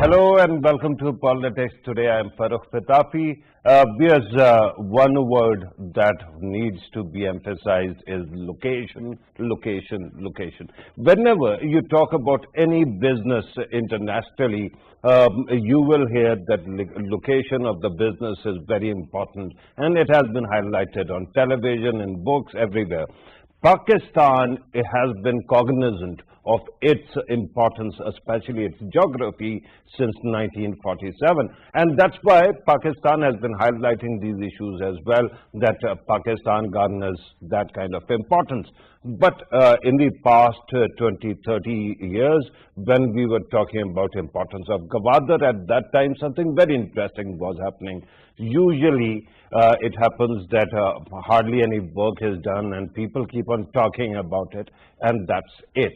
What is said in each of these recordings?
Hello and welcome to Politics Today. I am Farrukh Pitafi. There's one word that needs to be emphasized is location, location, location. Whenever you talk about any business internationally, you will hear that location of the business is very important, and it has been highlighted on television, in books, everywhere. Pakistan has been cognizant of its importance, especially its geography, since 1947. And that's why Pakistan has been highlighting these issues as well, that Pakistan garners that kind of importance. But in the past 20, 30 years, when we were talking about importance of Gwadar, at that time something very interesting was happening. Usually it happens that hardly any work is done and people keep on talking about it, and that's it.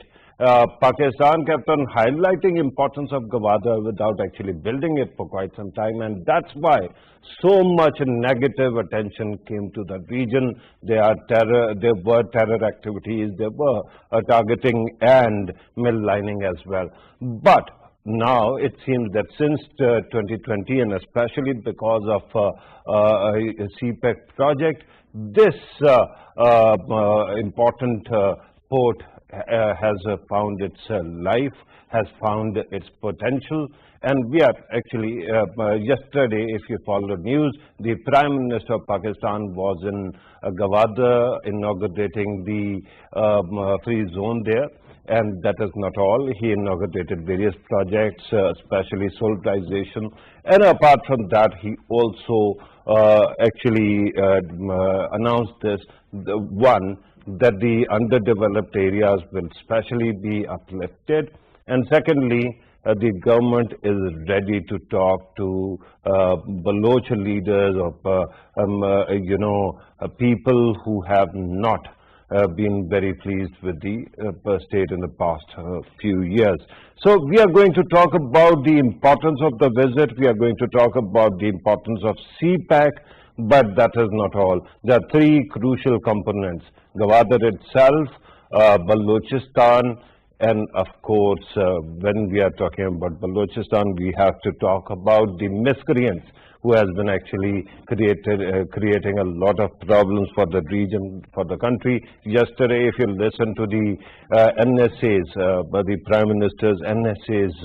Pakistan kept on highlighting importance of Gwadar without actually building it for quite some time, and that's why so much negative attention came to the region. There were terror activities, there were targeting and mill lining as well. But now it seems that since 2020, and especially because of CPEC project, this important port has found its life, has found its potential. And we are actually, yesterday, if you follow the news, the Prime Minister of Pakistan was in Gwadar inaugurating the free zone there. And that is not all. He inaugurated various projects, especially solarization. And apart from that, he also actually announced this, that the underdeveloped areas will specially be uplifted. And secondly, the government is ready to talk to Baloch leaders of, people who have not been very pleased with the state in the past few years. So we are going to talk about the importance of the visit. We are going to talk about the importance of CPEC, but that is not all. There are three crucial components: Gwadar itself, Balochistan, and of course, when we are talking about Balochistan, we have to talk about the miscreants who has been actually creating a lot of problems for the region, for the country. Yesterday, if you listen to the NSA's, the Prime Minister's NSA's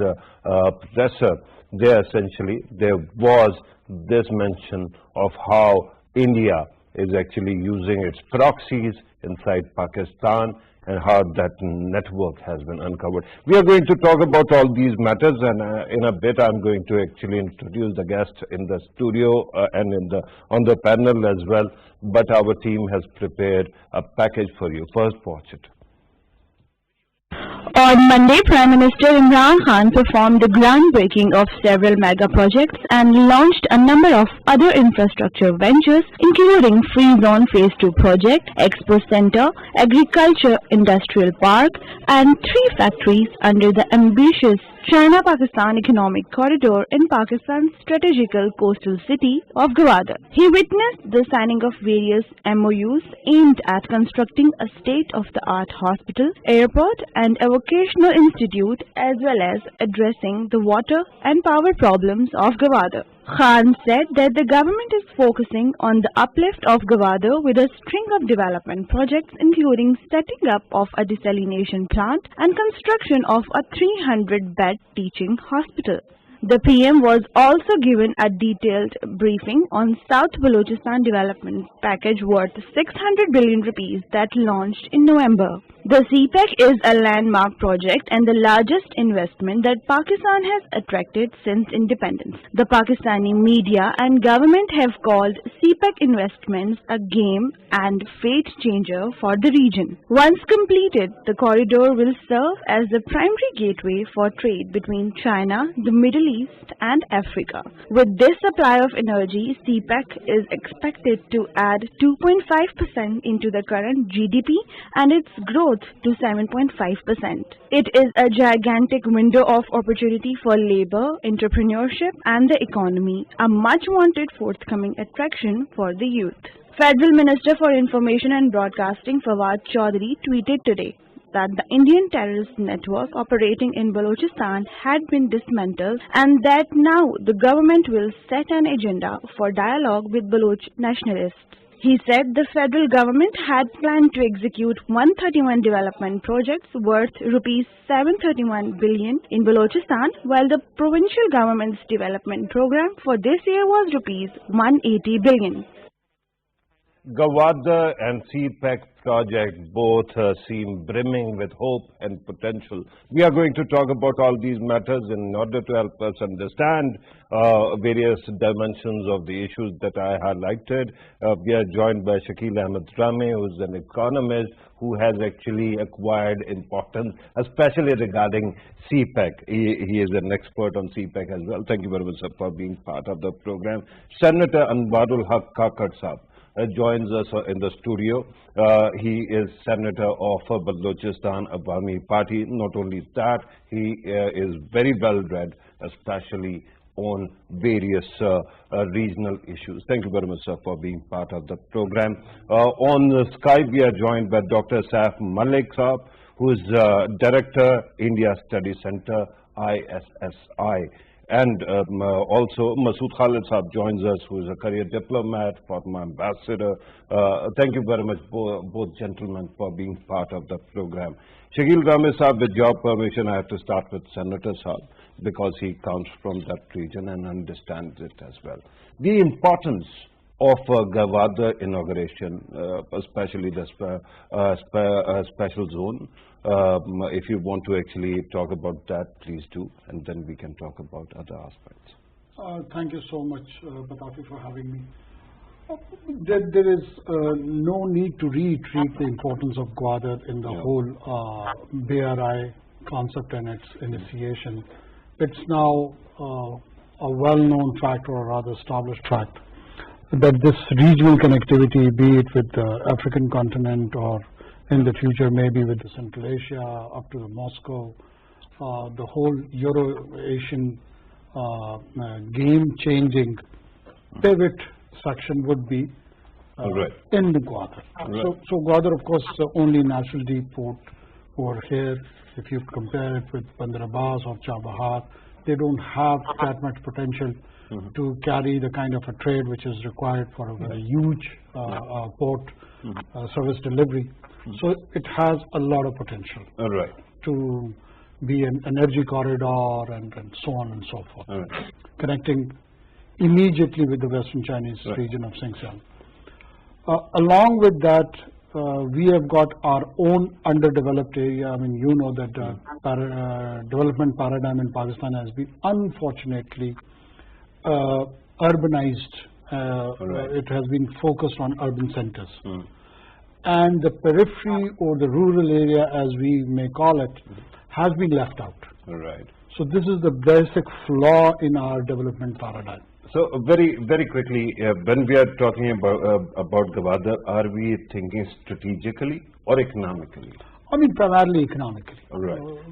presser, there was this mention of how India is actually using its proxies inside Pakistan and how that network has been uncovered. We are going to talk about all these matters, and in a bit I'm going to actually introduce the guests in the studio and on the panel as well. But our team has prepared a package for you. First, watch it. On Monday, Prime Minister Imran Khan performed the groundbreaking of several mega projects and launched a number of other infrastructure ventures, including Free Zone Phase 2 project, Expo Center, Agriculture Industrial Park, and 3 factories under the ambitious China-Pakistan Economic Corridor in Pakistan's strategical coastal city of Gwadar. He witnessed the signing of various MOUs aimed at constructing a state-of-the-art hospital, airport, and a vocational institute, as well as addressing the water and power problems of Gwadar. Khan said that the government is focusing on the uplift of Gwadar with a string of development projects, including setting up of a desalination plant and construction of a 300-bed teaching hospital. The PM was also given a detailed briefing on South Balochistan development package worth 600 billion rupees that launched in November. The CPEC is a landmark project and the largest investment that Pakistan has attracted since independence. The Pakistani media and government have called CPEC investments a game and fate changer for the region. Once completed, the corridor will serve as the primary gateway for trade between China, the Middle East, and Africa. With this supply of energy, CPEC is expected to add 2.5% into the current GDP and its growth to 7.5%. It is a gigantic window of opportunity for labor, entrepreneurship, and the economy, a much wanted forthcoming attraction for the youth. Federal Minister for Information and Broadcasting Fawad Chaudhary tweeted today, that the Indian terrorist network operating in Balochistan had been dismantled and that now the government will set an agenda for dialogue with Baloch nationalists. He said the federal government had planned to execute 131 development projects worth rupees 731 billion in Balochistan, while the provincial government's development program for this year was rupees 180 billion. Gwadar and CPEC project both seem brimming with hope and potential. We are going to talk about all these matters in order to help us understand various dimensions of the issues that I highlighted. We are joined by Shakil Ahmed Rami, who is an economist who has actually acquired importance, especially regarding CPEC. He is an expert on CPEC as well. Thank you very much, sir, for being part of the program. Senator Anwarul Haq Kakar Saab joins us in the studio. He is Senator of Balochistan Awami Party. Not only that, he is very well read, especially on various regional issues. Thank you very much, sir, for being part of the program. On Skype, we are joined by Dr. Saif Malik Saab, who is Director, India Study Center, ISSI. And also Masood Khalid Saab joins us, who is a career diplomat, former ambassador. Thank you very much, both gentlemen, for being part of the program. Shakil Rami Saab, with your permission, I have to start with Senator Saab, because he comes from that region and understands it as well. The importance of Gwadar inauguration, especially the special zone. If you want to actually talk about that, please do, and then we can talk about other aspects. Thank you so much, Pitafi, for having me. There is no need to reiterate the importance of Gwadar in the whole BRI concept and its initiation. It's now a well-known fact, or a rather established fact, that this regional connectivity, be it with the African continent or in the future maybe with the Central Asia up to the Moscow, the whole Euro-Asian game-changing pivot section would be in the Gwadar. So Gwadar, of course, is the only natural deep port over here. If you compare it with Bandar Abbas or Chabahar, they don't have that much potential to carry the kind of a trade which is required for a very huge port service delivery. So it has a lot of potential to be an energy corridor and so on and so forth, connecting immediately with the Western Chinese region of Xinjiang. Along with that, we have got our own underdeveloped area. I mean, you know that development paradigm in Pakistan has been unfortunately urbanized. It has been focused on urban centers. And the periphery, or the rural area as we may call it, has been left out. So this is the basic flaw in our development paradigm. So very quickly, when we are talking about Gwadar, are we thinking strategically or economically? I mean, primarily economically.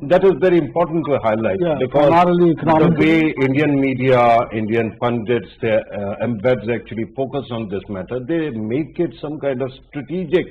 That is very important to highlight, because the way Indian media, Indian pundits, embeds actually focus on this matter, they make it some kind of strategic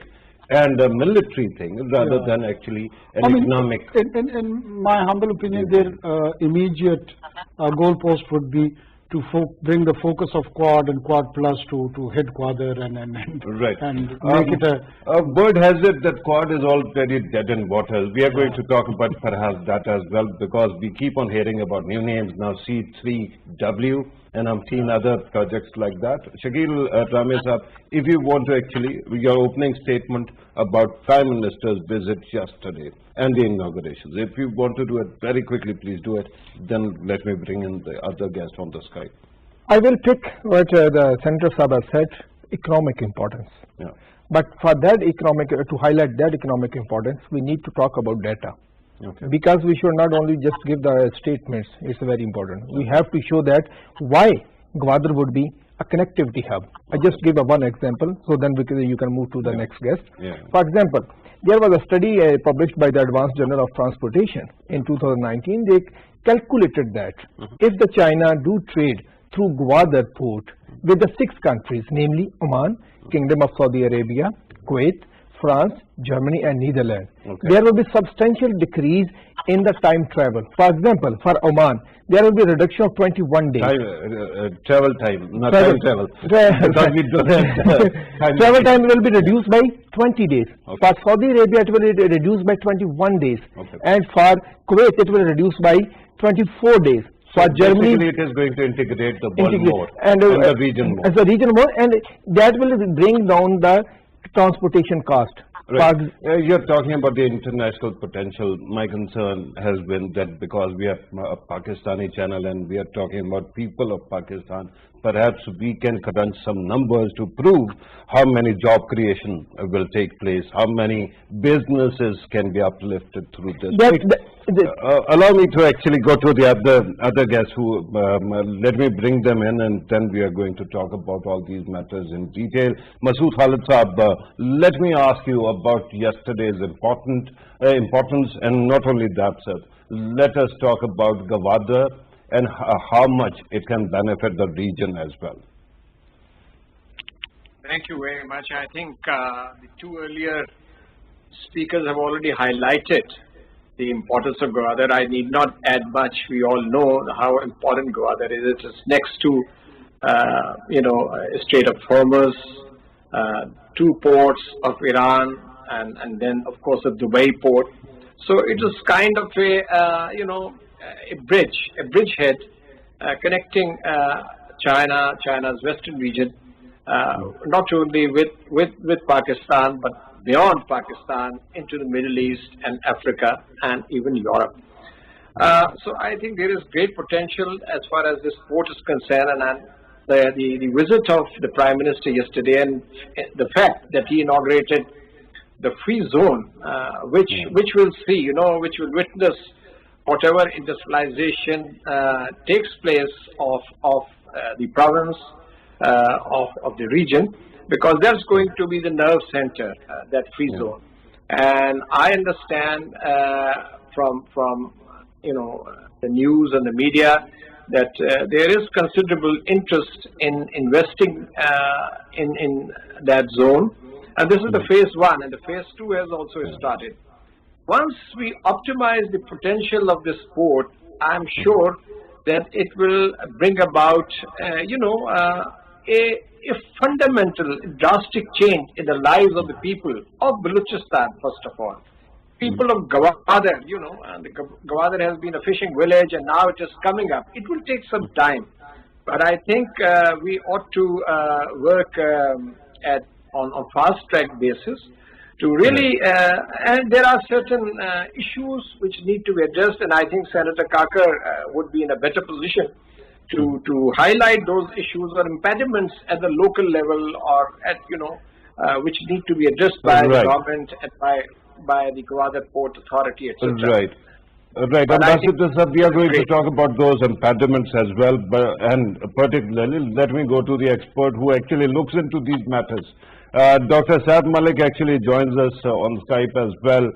and a military thing rather than actually an economic. In my humble opinion, their immediate goalpost would be to bring the focus of Quad and Quad Plus to hit Gwadar and make it a... Bird has it that Quad is already dead in waters. We are going to talk about perhaps that as well, because we keep on hearing about new names now, C3W, and I'm seeing other projects like that. Shakil Rami Saab, if you want to actually, your opening statement about Prime Minister's visit yesterday and the inaugurations, if you want to do it very quickly, please do it. Then let me bring in the other guest on the Skype. I will pick what the Senator Saab has said, economic importance. But for that to highlight that economic importance, we need to talk about data. Because we should not only just give the statements, it's very important. We have to show that why Gwadar would be a connectivity hub. I just give one example, so then you can move to the next guest. For example, there was a study published by the Advanced Journal of Transportation in 2019. They calculated that if the China do trade through Gwadar port with the 6 countries, namely Oman, Kingdom of Saudi Arabia, Kuwait, France, Germany and Netherlands. Okay. There will be substantial decrease in the time travel. For example, for Oman, there will be a reduction of 21 days. Travel time, not time travel. Because we don't have time. Travel time will be reduced by 20 days. Okay. For Saudi Arabia, it will be reduced by 21 days. Okay. And for Kuwait, it will reduce by 24 days. For Germany, basically, it is going to integrate the world more and the region more. As a region more, and that will bring down the transportation cost. Right. You're talking about the international potential. My concern has been that because we have a Pakistani channel and we are talking about people of Pakistan, perhaps we can crunch some numbers to prove how many job creation will take place, how many businesses can be uplifted through this. Allow me to actually go to the other guests who, let me bring them in, and then we are going to talk about all these matters in detail. Masood Khalid Saab, let me ask you about yesterday's importance, and not only that, sir, let us talk about Gwadar and how much it can benefit the region as well. Thank you very much. I think the two earlier speakers have already highlighted the importance of Gwadar. I need not add much. We all know how important Gwadar is. It is next to, Strait of Hormuz, two ports of Iran, and then of course the Dubai port. So it is kind of a bridgehead connecting China's western region, not only with Pakistan, but beyond Pakistan into the Middle East and Africa and even Europe. So I think there is great potential as far as this port is concerned, and the visit of the Prime Minister yesterday and the fact that he inaugurated the free zone, which will see, which will witness whatever industrialization takes place of the province, of the region, because that's going to be the nerve center, that free zone. And I understand from the news and the media that there is considerable interest in investing in that zone. And this is the phase one, and the phase two has also started. Once we optimize the potential of this port, I'm sure that it will bring about, a fundamental, drastic change in the lives of the people of Balochistan, first of all. People of Gwadar, and Gwadar has been a fishing village and now it is coming up. It will take some time, but I think we ought to work on fast track basis to really, and there are certain issues which need to be addressed, and I think Senator Kakar would be in a better position to highlight those issues or impediments at the local level, or at which need to be addressed by the government and by the Gwadar Port Authority, etc. Right. Ambassador Sir, we are going to talk about those impediments as well, and particularly, let me go to the expert who actually looks into these matters. Dr. Saab Malik actually joins us on Skype as well.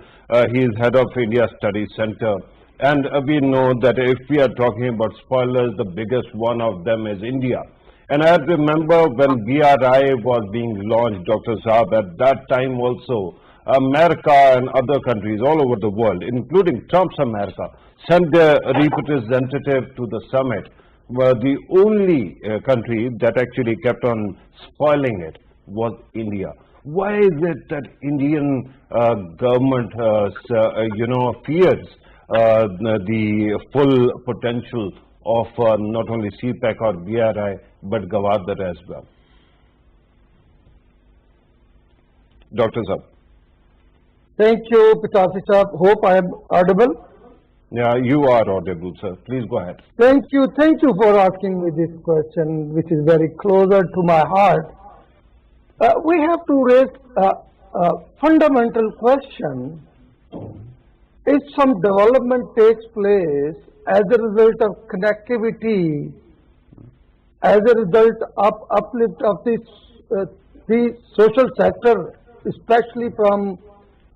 He is head of India Studies Center. And we know that if we are talking about spoilers, the biggest one of them is India. And I remember when BRI was being launched, Dr. Saab, at that time also, America and other countries all over the world, including Trump's America, sent their representative to the summit. Were the only country that actually kept on spoiling it was India. Why is it that Indian government, fears the full potential of not only CPEC or BRI, but Gwadar as well? Dr. Saab. Thank you, Pitafi Saab. Hope I am audible. Yeah, you are audible, sir. Please go ahead. Thank you for asking me this question, which is very closer to my heart. We have to raise a fundamental question. If some development takes place as a result of connectivity, as a result of uplift of the social sector, especially from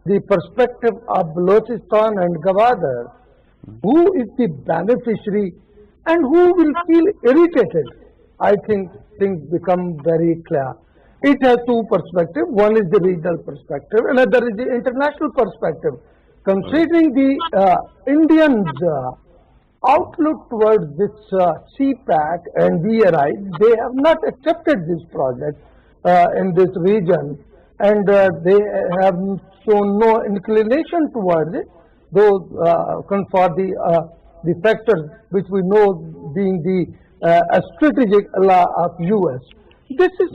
the perspective of Balochistan and Gwadar, who is the beneficiary and who will feel irritated? I think things become very clear. it has two perspectives. One is the regional perspective, another is the international perspective. Considering the Indians' outlook towards this CPAC and BRI, they have not accepted this project in this region, and they have shown no inclination towards it, though for the factors which we know being the strategic ally of US. This is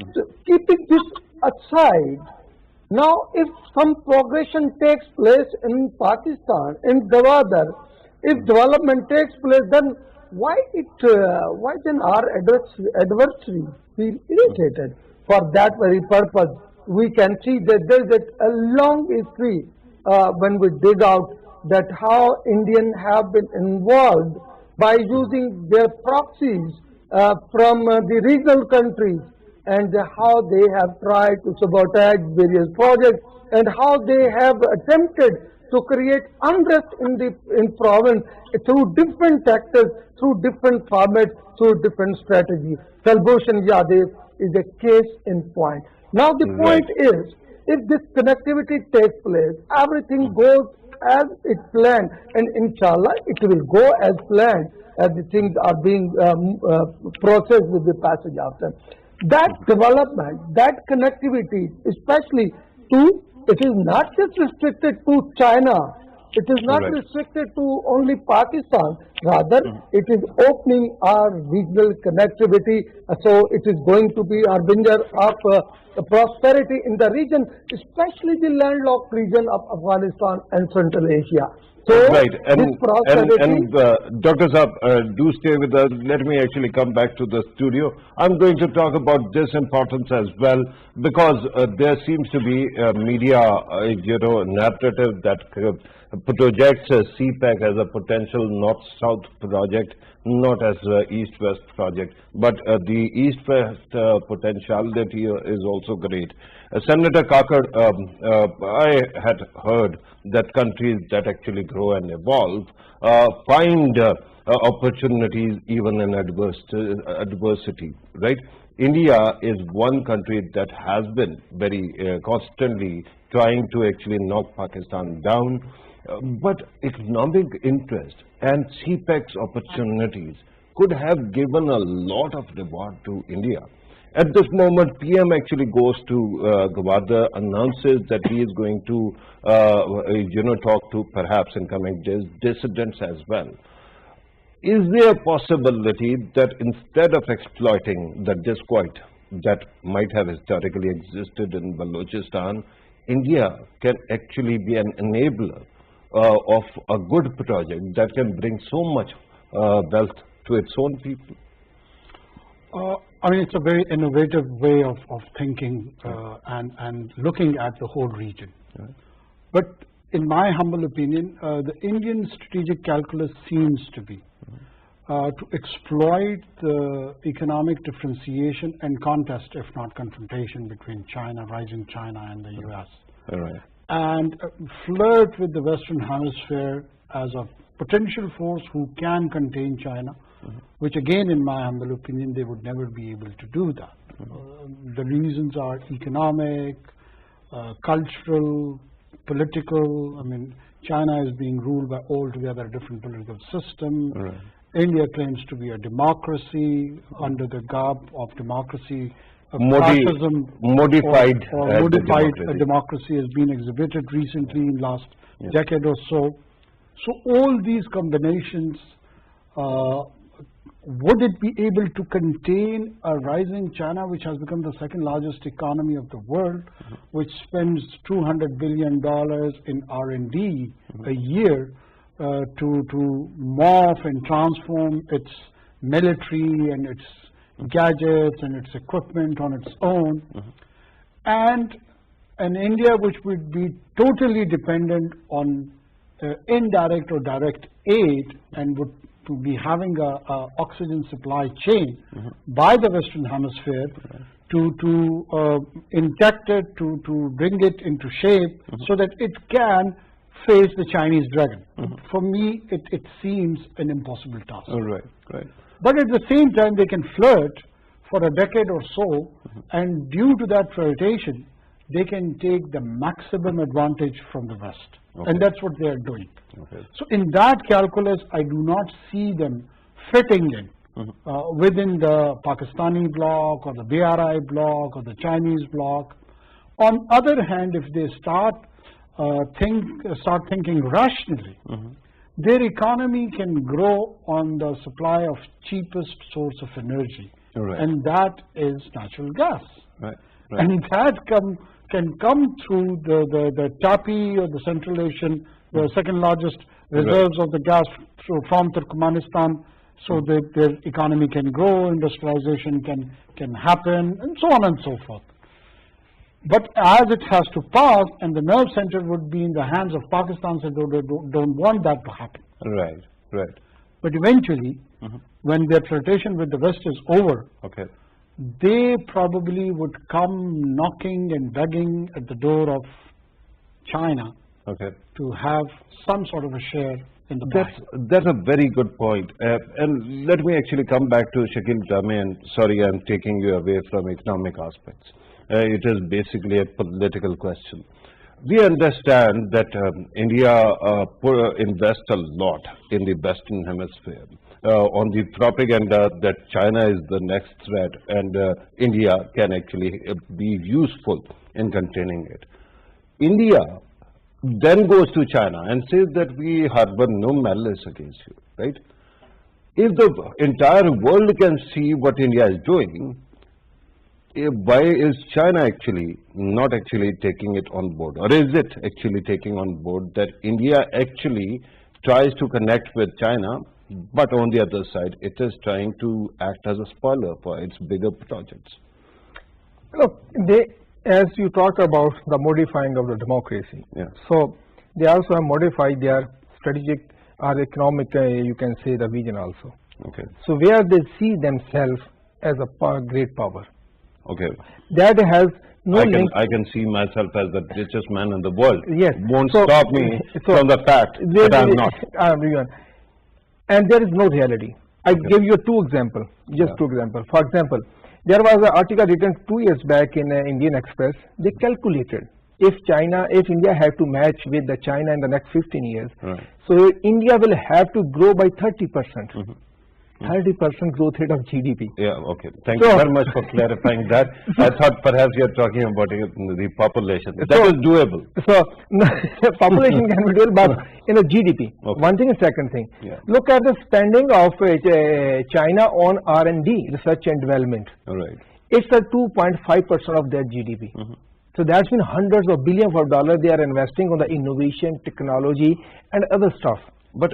keeping this aside. Now, if some progression takes place in Pakistan, in Gwadar, if development takes place, then why then our adversary feel irritated? For that very purpose, we can see that there is a long history when we dig out that how Indians have been involved by using their proxies from the regional countries, and how they have tried to sabotage various projects, and how they have attempted to create unrest in province through different tactics, through different formats, through different strategies. Kulbhushan Yadav is a case in point. Now the point is, if this connectivity takes place, everything goes as it planned, and inshallah it will go as planned as the things are being processed with the passage of time. That development, that connectivity, especially to, it is not just restricted to China, it is not restricted to only Pakistan, rather it is opening our regional connectivity, so it is going to be our harbinger of prosperity in the region, especially the landlocked region of Afghanistan and Central Asia. So, and Dr. Saab, do stay with us. Let me actually come back to the studio. I'm going to talk about this importance as well, because there seems to be a media, narrative that projects CPAC as a potential north-south project, not as an east-west project. But the east-west potentiality is also great. Senator Kakar, I had heard that countries that actually grow and evolve find opportunities even in adversity, right? India is one country that has been very constantly trying to actually knock Pakistan down, but economic interest and CPEC's opportunities could have given a lot of reward to India. At this moment, PM actually goes to Gwadar, announces that he is going to, talk to perhaps in coming days dissidents as well. Is there a possibility that instead of exploiting the disquiet that might have historically existed in Balochistan, India can actually be an enabler of a good project that can bring so much wealth to its own people? I mean, it's a very innovative way of thinking and looking at the whole region. But in my humble opinion, the Indian strategic calculus seems to be to exploit the economic differentiation and contest, if not confrontation, between China, rising China and the US. And flirt with the Western Hemisphere as a potential force who can contain China, which again, in my humble opinion, they would never be able to do that. The reasons are economic, cultural, political. I mean, China is being ruled by altogether different political system. India claims to be a democracy under the garb of democracy. Fascism modified democracy has been exhibited recently in last decade or so. So all these combinations, would it be able to contain a rising China, which has become the second largest economy of the world, which spends $200 billion in R&D a year to morph and transform its military and its gadgets and its equipment on its own, and an India which would be totally dependent on indirect or direct aid and would to be having a oxygen supply chain by the Western Hemisphere to inject it, to bring it into shape so that it can face the Chinese dragon. For me, it seems an impossible task. Right. But at the same time, they can flirt for a decade or so, and due to that prioritization, they can take the maximum advantage from the West. And that's what they are doing. So in that calculus, I do not see them fitting in within the Pakistani bloc or the BRI bloc or the Chinese bloc. On other hand, if they start thinking rationally, their economy can grow on the supply of cheapest source of energy, and that is natural gas. And that can come through the TAPI or the Central Asian, the second largest reserves of the gas from Turkmenistan, so that their economy can grow, industrialization can happen, and so on and so forth. But as it has to pass, and the nerve center would be in the hands of Pakistan, so they don't want that to happen. But eventually, when their flirtation with the West is over, they probably would come knocking and begging at the door of China to have some sort of a share in the pie. That's a very good point. And let me actually come back to Shakil Jame, and sorry I'm taking you away from economic aspects. It is basically a political question. We understand that India invests a lot in the Western Hemisphere on the propaganda that China is the next threat, and India can actually be useful in containing it. India then goes to China and says that we harbor no malice against you, right? If the entire world can see what India is doing, why is China actually not actually taking it on board? Or is it actually taking on board that India actually tries to connect with China, but on the other side, it is trying to act as a spoiler for its bigger projects? Look, as you talk about the modifying of the democracy, so they also have modified their strategic or economic, you can say, the vision also. So where they see themselves as a great power. That has no link. I can see myself as the richest man in the world. Won't So, stop me from the fact that I'm not. And there is no reality. I give you two examples, just two examples. For example, there was an article written 2 years back in Indian Express. They calculated if India had to match with the China in the next 15 years, so India will have to grow by 30%. 30% growth rate of GDP. Thank you very much for clarifying that. I thought perhaps you're talking about the population. That is doable. So, population can be doable, but in a GDP. One thing and second thing. Look at the spending of China on R&D, research and development. It's at 2.5% of their GDP. So that's been hundreds of billions of dollars they are investing on the innovation, technology, and other stuff. But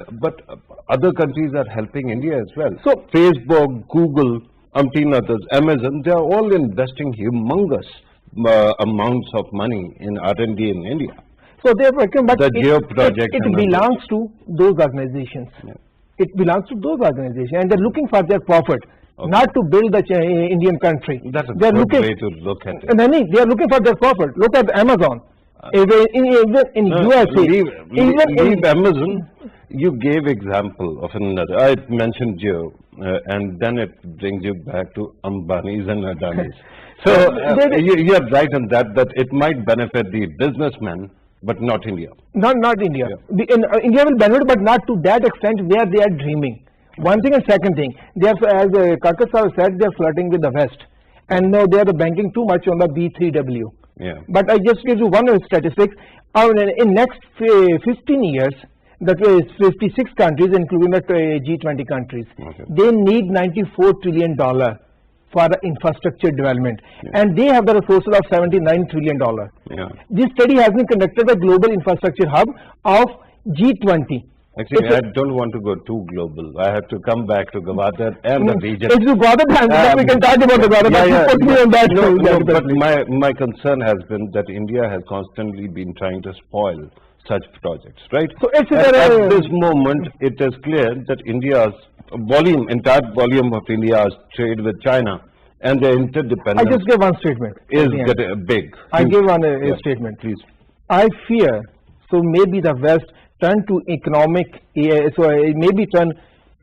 other countries are helping India as well. So Facebook, Google, umpteen others, Amazon, they are all investing humongous amounts of money in R&D in India. So they are working, but it belongs to those organizations. It belongs to those organizations, and they're looking for their profit, not to build the Indian country. That's a good way to look at it. And they are looking for their profit. Look at Amazon. Even in USA, leave Amazon. You gave example of another. I mentioned Jio, and then it brings you back to Ambani's and Adani's. So you are right in that it might benefit the businessmen, but not India. Not India. India will benefit, but not to that extent where they are dreaming. One thing and second thing, they are, as Karkar said, they are flirting with the West, and now they are banking too much on the B3W. But I just give you one statistic. In next 15 years, that is 56 countries, including the G20 countries, they need $94 trillion for the infrastructure development, and they have the resources of $79 trillion. This study has been conducted by Global Infrastructure Hub of G20. Actually, I don't want to go too global. I have to come back to Gwadar and the region. If you Gwadar, then we can talk about the Gwadar. But my concern has been that India has constantly been trying to spoil such projects, right? So at this moment, it is clear that India's entire volume of India's trade with China and the interdependence. I just give one statement. Is big. I give one statement. Please. I fear, so maybe the West turn to economic, so maybe turn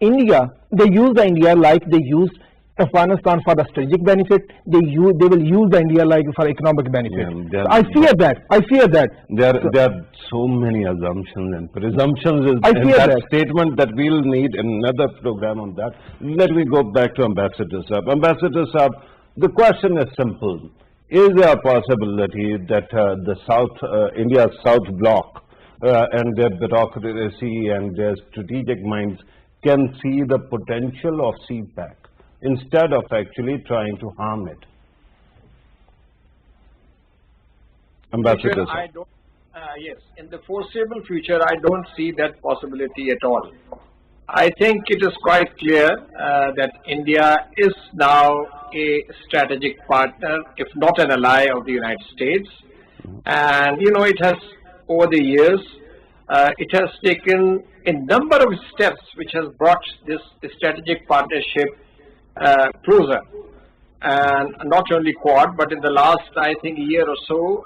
India, they use the India like they used Afghanistan for the strategic benefit. They will use the India like for economic benefit. Yeah, I fear that. There are so many assumptions and presumptions in that statement that we'll need another program on that. Let me go back to Ambassador Saab. Ambassador Saab, the question is simple. Is there a possibility that the India's South Bloc and their bureaucracy and their strategic minds can see the potential of CPAC instead of actually trying to harm it? Ambassador I don't, yes, in the foreseeable future, I don't see that possibility at all. I think it is quite clear that India is now a strategic partner, if not an ally of the United States. And, you know, it has, over the years, it has taken a number of steps which has brought this strategic partnership closer. And not only Quad, but in the last, I think, year or so,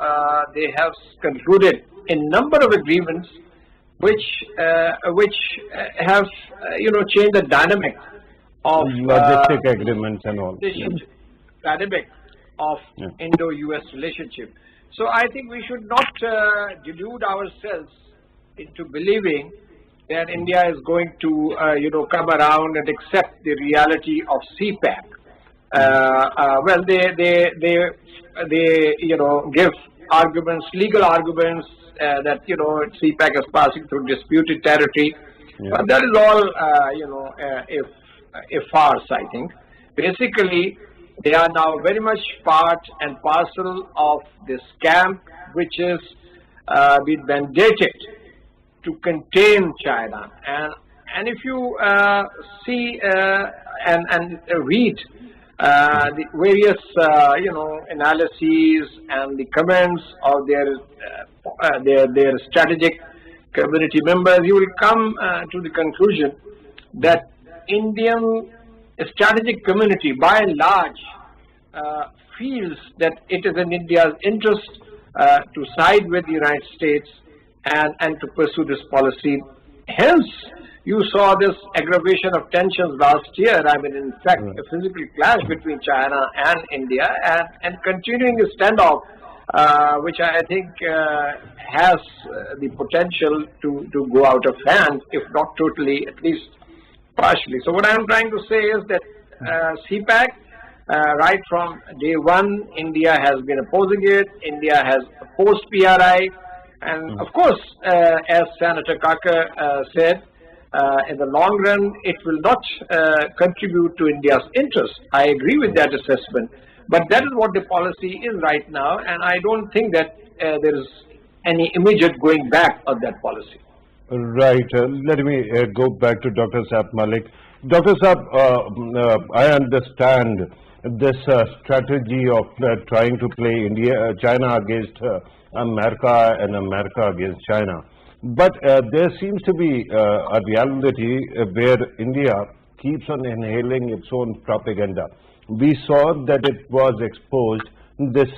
they have concluded a number of agreements which have, you know, changed the dynamic of logistic agreements and all. Dynamic of Indo-US relationship. So I think we should not delude ourselves into believing that India is going to, you know, come around and accept the reality of CPAC. Well, they you know, give arguments, legal arguments that, you know, CPAC is passing through disputed territory. But that is all, you know, a farce, I think. Basically, they are now very much part and parcel of this camp, which is been mandated to contain China. And if you see and read the various you know, analyses and the comments of their strategic community members, you will come to the conclusion that Indian strategic community, by and large, feels that it is in India's interest to side with the United States and to pursue this policy. Hence, you saw this aggravation of tensions last year. I mean, in fact, a physical clash between China and India, and continuing a standoff, which I think has the potential to go out of hand, if not totally, at least partially. So what I'm trying to say is that CPAC, right from day one, India has been opposing it. India has opposed PRI. And of course, as Senator Kakar said, in the long run, it will not contribute to India's interest. I agree with that assessment. But that is what the policy is right now. And I don't think that there is any immediate going back on that policy. Right. Let me go back to Dr. Saab Malik. Dr. Saab, I understand this strategy of trying to play China against America and America against China. But there seems to be a reality where India keeps on inhaling its own propaganda. We saw that it was exposed, this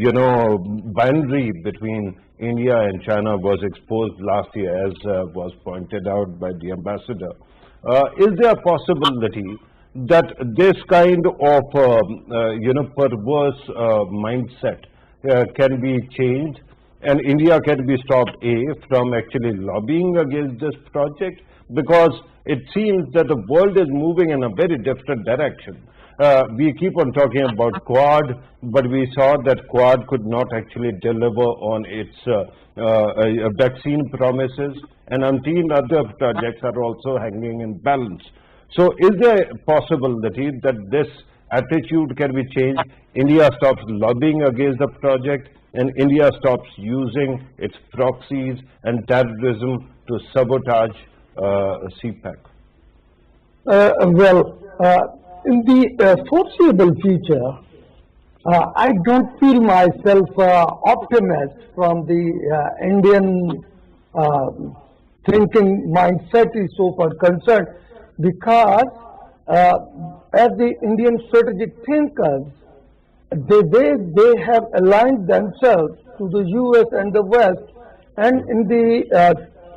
you know, boundary between India and China was exposed last year, as was pointed out by the ambassador. Is there a possibility that this kind of you know, perverse mindset can be changed, and India can be stopped from actually lobbying against this project? Because it seems that the world is moving in a very different direction. We keep on talking about Quad, but we saw that Quad could not actually deliver on its vaccine promises, and umpteen other projects are also hanging in balance. So is there a possibility that this attitude can be changed? India stops lobbying against the project, and India stops using its proxies and terrorism to sabotage CPAC? Well, in the foreseeable future, I don't feel myself optimist from the Indian thinking mindset is so far concerned, because as the Indian strategic thinkers, they have aligned themselves to the US and the West, and in the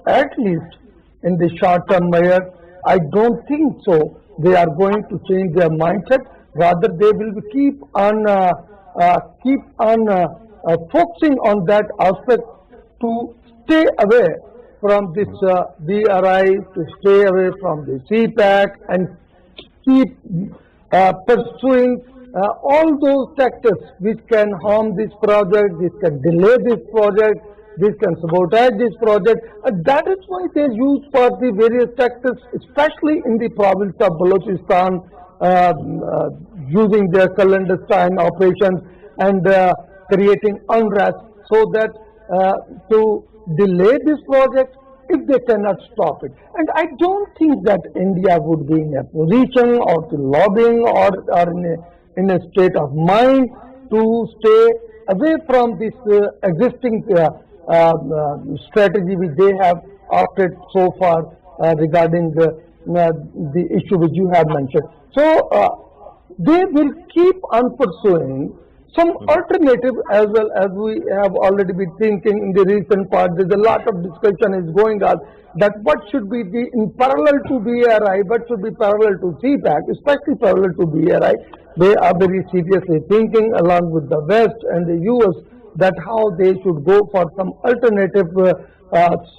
at least in the short term measure, I don't think so they are going to change their mindset. Rather, they will keep on focusing on that aspect to stay away from this BRI, to stay away from the CPAC, and keep pursuing all those tactics which can harm this project, which can delay this project, which can sabotage this project. And that is why they use for the various tactics, especially in the province of Balochistan, using their clandestine operations and creating unrest, so that to delay this project if they cannot stop it. And I don't think that India would be in a position or to lobbying or in a state of mind to stay away from this existing strategy which they have opted so far regarding the issue which you have mentioned. So they will keep on pursuing some alternative, as well as we have already been thinking in the recent part. There's a lot of discussion is going on that what should be the in parallel to BRI, what should be parallel to CPAC, especially parallel to BRI. They are very seriously thinking, along with the West and the US, that how they should go for some alternative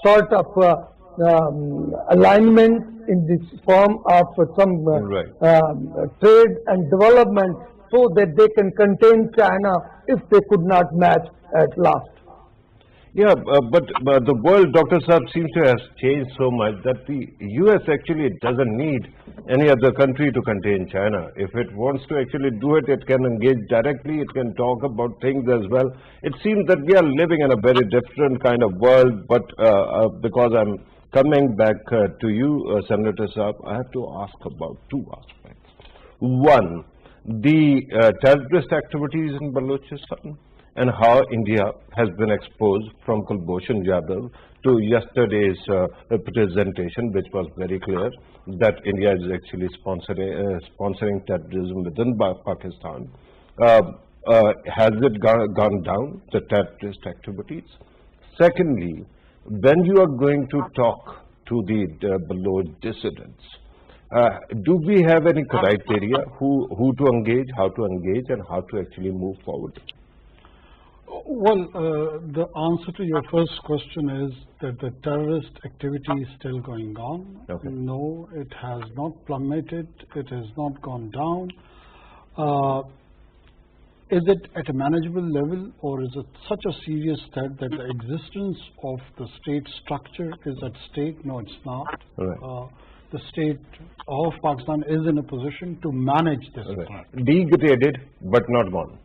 sort of alignment in this form of some trade and development, so that they can contain China if they could not match at last. Yeah, but the world, Dr. Saab, seems to have changed so much that the US actually doesn't need any other country to contain China. If it wants to actually do it, it can engage directly, it can talk about things as well. It seems that we are living in a very different kind of world, but because I'm coming back to you, Senator Saab, I have to ask about two aspects. One, the terrorist activities in Balochistan, and how India has been exposed from Kulbhushan Yadav to yesterday's presentation, which was very clear that India is actually sponsoring terrorism within Pakistan. Has it gone down, the terrorist activities? Secondly, when you are going to talk to the Baloch dissidents, do we have any criteria who to engage, how to engage, and how to actually move forward? Well, the answer to your first question is that the terrorist activity is still going on. Okay. No, it has not plummeted. It has not gone down. Is it at a manageable level, or is it such a serious threat that the existence of the state structure is at stake? No, it's not. Right. The state of Pakistan is in a position to manage this threat. Degraded, but not gone.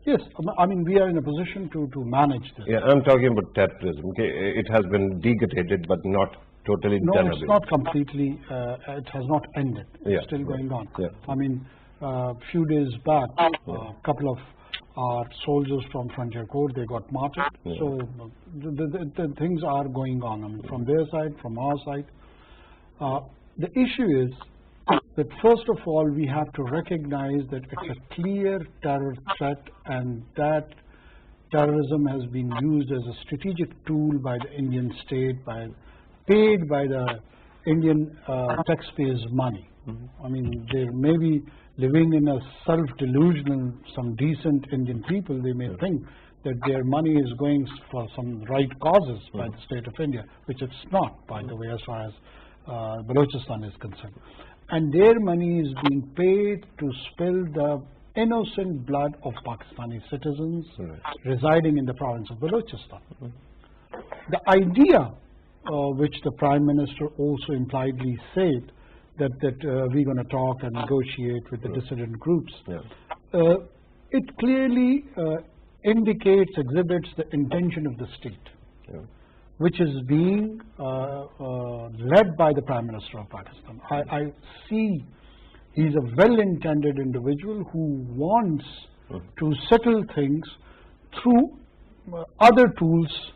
Yes, I mean, we are in a position to manage this. Yeah, I'm talking about terrorism. Okay, it has been degraded, but not totally done away. No, it's not completely, it has not ended. It's still going on. Yeah. I mean, a few days back, a couple of our soldiers from Frontier Corps, they got martyred. Yeah. So the things are going on. I mean, from their side, from our side. The issue is that first of all, we have to recognize that it's a clear terror threat, and that terrorism has been used as a strategic tool by the Indian state, paid by the Indian taxpayers' money. I mean, they may be living in a self-delusional, some decent Indian people, they may think that their money is going for some right causes by the state of India, which it's not, by the way, as far as Balochistan is concerned. And their money is being paid to spill the innocent blood of Pakistani citizens residing in the province of Balochistan. The idea which the Prime Minister also impliedly said that we're going to talk and negotiate with the dissident groups, it clearly exhibits the intention of the state, which is being led by the Prime Minister of Pakistan. I see he's a well-intended individual who wants to settle things through other tools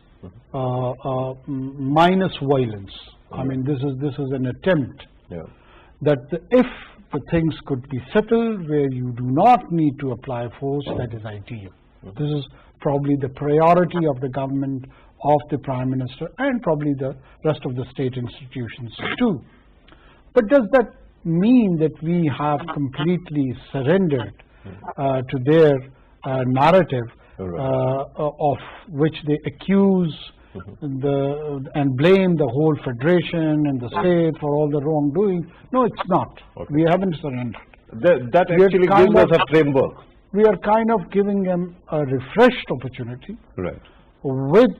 minus violence. I mean, this is an attempt that if the things could be settled where you do not need to apply force, that is ideal. This is probably the priority of the government, of the Prime Minister, and probably the rest of the state institutions too. But does that mean that we have completely surrendered to their narrative of which they accuse and blame the whole federation and the state for all the wrongdoing. No, it's not. We haven't surrendered. That actually gives us a framework. We are kind of giving them a refreshed opportunity Right. with